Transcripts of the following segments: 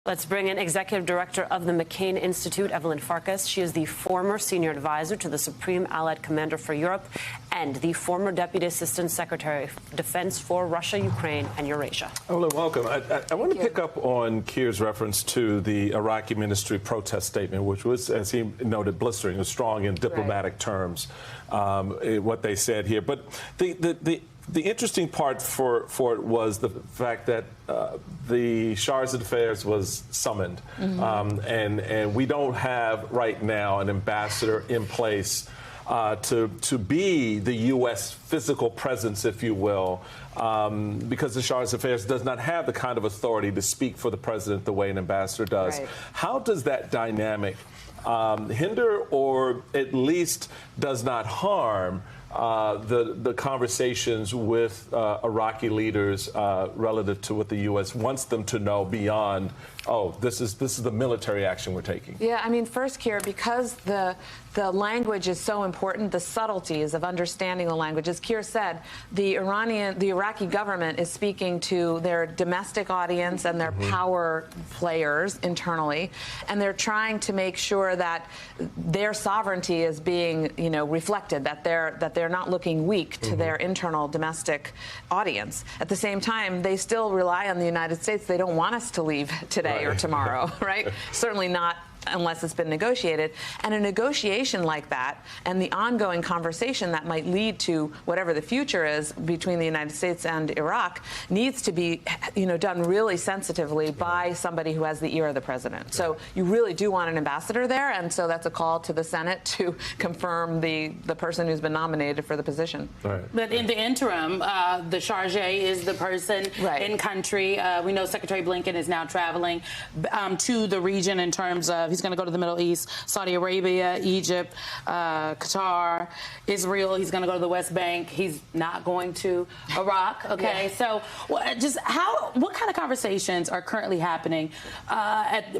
Let's bring in Executive Director of the McCain Institute, Evelyn Farkas. She is the former senior advisor to the Supreme Allied Commander for Europe and the former Deputy Assistant Secretary of Defense for Russia, Ukraine, and Eurasia. Evelyn, welcome. I want to pick up on Keir's reference to the Iraqi ministry protest statement, which was, as he noted, blistering, was strong in diplomatic terms, what they said here. But the interesting part for it was the fact that the Chargé d'Affaires was summoned, and we don't have right now an ambassador in place to be the U.S. physical presence, if you will, because the Chargé d'Affaires does not have the kind of authority to speak for the president the way an ambassador does. Right. How does that dynamic hinder or at least does not harm the conversations with Iraqi leaders relative to what the U.S. wants them to know beyond, oh, this is the military action we're taking? Yeah, I mean, first, Keir, because the language is so important, the subtleties of understanding the language. As Keir said, the Iraqi government is speaking to their domestic audience and their power players internally, and they're trying to make sure that their sovereignty is being, reflected, that they're not looking weak to their internal domestic audience. At the same time, they still rely on the United States. They don't want us to leave today or tomorrow, right? Certainly not unless it's been negotiated. And a negotiation like that and the ongoing conversation that might lead to whatever the future is between the United States and Iraq needs to be, done really sensitively by somebody who has the ear of the president. So you really do want an ambassador there, and so that's a call to the Senate to confirm the person who's been nominated for the position. Right. But in the interim, the Chargé is the person in country. We know Secretary Blinken is now traveling to the region in terms of he's going to go to the Middle East, Saudi Arabia, Egypt, Qatar, Israel. He's going to go to the West Bank. He's not going to Iraq. Okay, so just what kind of conversations are currently happening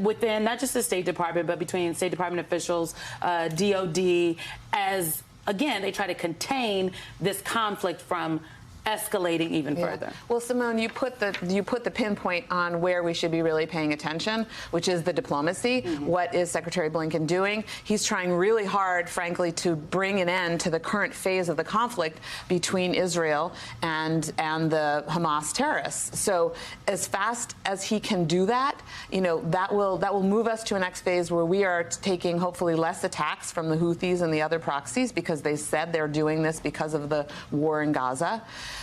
within not just the State Department, but between State Department officials, DOD, as again they try to contain this conflict from escalating even further? Well, Simone, you put the pinpoint on where we should be really paying attention, which is the diplomacy. What is Secretary Blinken doing? He's trying really hard, frankly, to bring an end to the current phase of the conflict between Israel and the Hamas terrorists. So as fast as he can do that, that will move us to a next phase where we are taking hopefully less attacks from the Houthis and the other proxies, because they said they're doing this because of the war in Gaza.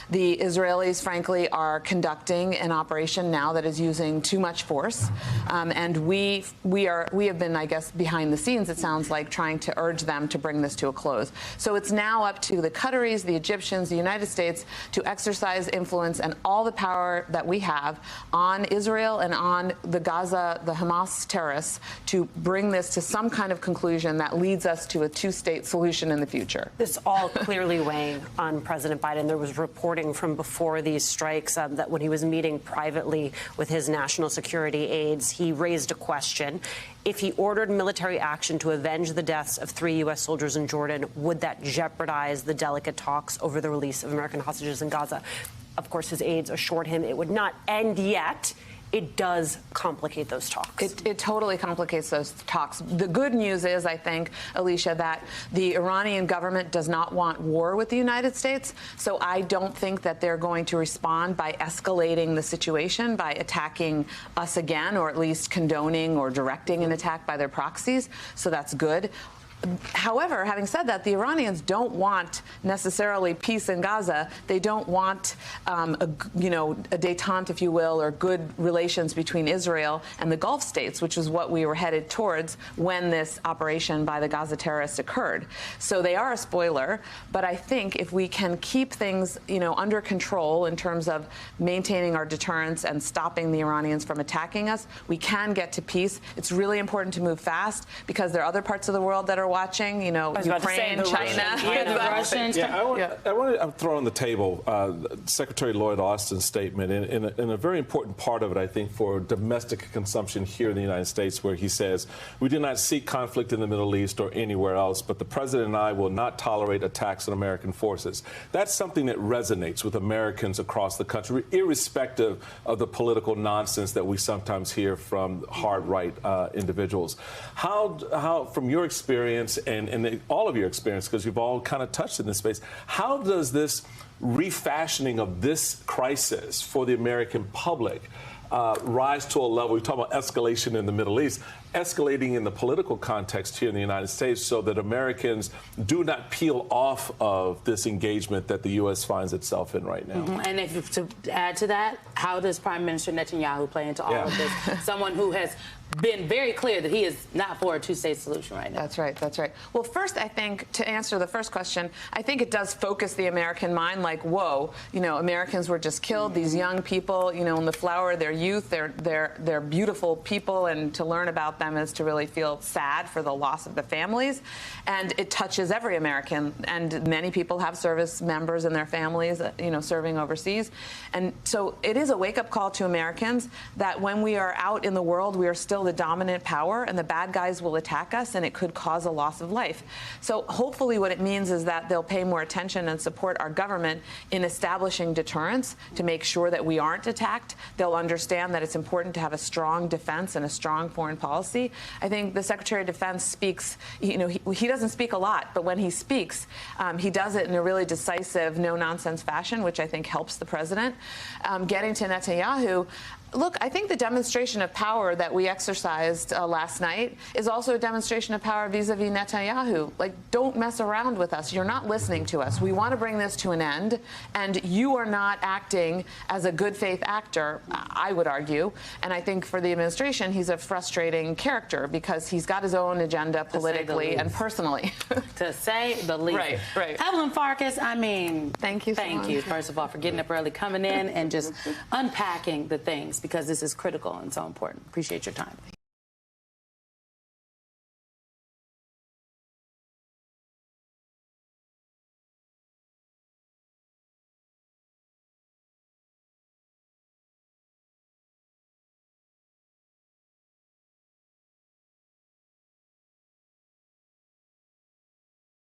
The Israelis, frankly, are conducting an operation now that is using too much force, and we have been, I guess, behind the scenes, it sounds like, trying to urge them to bring this to a close. So it's now up to the Qataris, the Egyptians, the United States to exercise influence and all the power that we have on Israel and on the Gaza, the Hamas terrorists, to bring this to some kind of conclusion that leads us to a two-state solution in the future. This all clearly weighing on President Biden. There was reporting from before these strikes that when he was meeting privately with his national security aides, he raised a question. If he ordered military action to avenge the deaths of 3 U.S. soldiers in Jordan, would that jeopardize the delicate talks over the release of American hostages in Gaza? Of course, his aides assured him it would not end yet. It does complicate those talks. It totally complicates those talks. The good news is, I think, Alicia, that the Iranian government does not want war with the United States. So I don't think that they're going to respond by escalating the situation, by attacking us again, or at least condoning or directing an attack by their proxies. So that's good. However, having said that, the Iranians don't want necessarily peace in Gaza. They don't want, a détente, if you will, or good relations between Israel and the Gulf states, which is what we were headed towards when this operation by the Gaza terrorists occurred. So they are a spoiler. But I think if we can keep things, under control in terms of maintaining our deterrence and stopping the Iranians from attacking us, we can get to peace. It's really important to move fast because there are other parts of the world that are are watching, you know, Ukraine, China. The Russians. I want to throw on the table Secretary Lloyd Austin's statement in a very important part of it, I think, for domestic consumption here in the United States, where he says, "We do not seek conflict in the Middle East or anywhere else, but the President and I will not tolerate attacks on American forces." That's something that resonates with Americans across the country, irrespective of the political nonsense that we sometimes hear from hard-right individuals. How, from your experience and all of your experience, because you've all kind of touched in this space, how does this refashioning of this crisis for the American public rise to a level? We talk about escalation in the Middle East, escalating in the political context here in the United States, so that Americans do not peel off of this engagement that the U.S. finds itself in right now. And if to add to that, how does Prime Minister Netanyahu play into all of this? Someone who has been very clear that he is not for a two-state solution right now. That's right. That's right. Well, first, I think, to answer the first question, I think it does focus the American mind, like, whoa, you know, Americans were just killed. These young people, you know, in the flower of their youth, they're beautiful people, and to learn about them is to really feel sad for the loss of the families. And it touches every American, and many people have service members in their families, you know, serving overseas. And so it is a wake-up call to Americans that when we are out in the world, we are still the dominant power, and the bad guys will attack us, and it could cause a loss of life. So hopefully what it means is that they'll pay more attention and support our government in establishing deterrence to make sure that we aren't attacked. They'll understand that it's important to have a strong defense and a strong foreign policy. I think the Secretary of Defense speaks, you know, he doesn't speak a lot, but when he speaks, he does it in a really decisive, no-nonsense fashion, which I think helps the president. Getting to Netanyahu, look, I think the demonstration of power that we exercised last night is also a demonstration of power vis-a-vis Netanyahu. Like, don't mess around with us. You're not listening to us. We want to bring this to an end, and you are not acting as a good faith actor, I would argue. And I think for the administration, he's a frustrating character because he's got his own agenda politically and personally. To say the least. Right, right. Evelyn Farkas, I mean, thank you so much. You, first of all, for getting up early, coming in, and just unpacking the things, because this is critical and so important. Appreciate your time.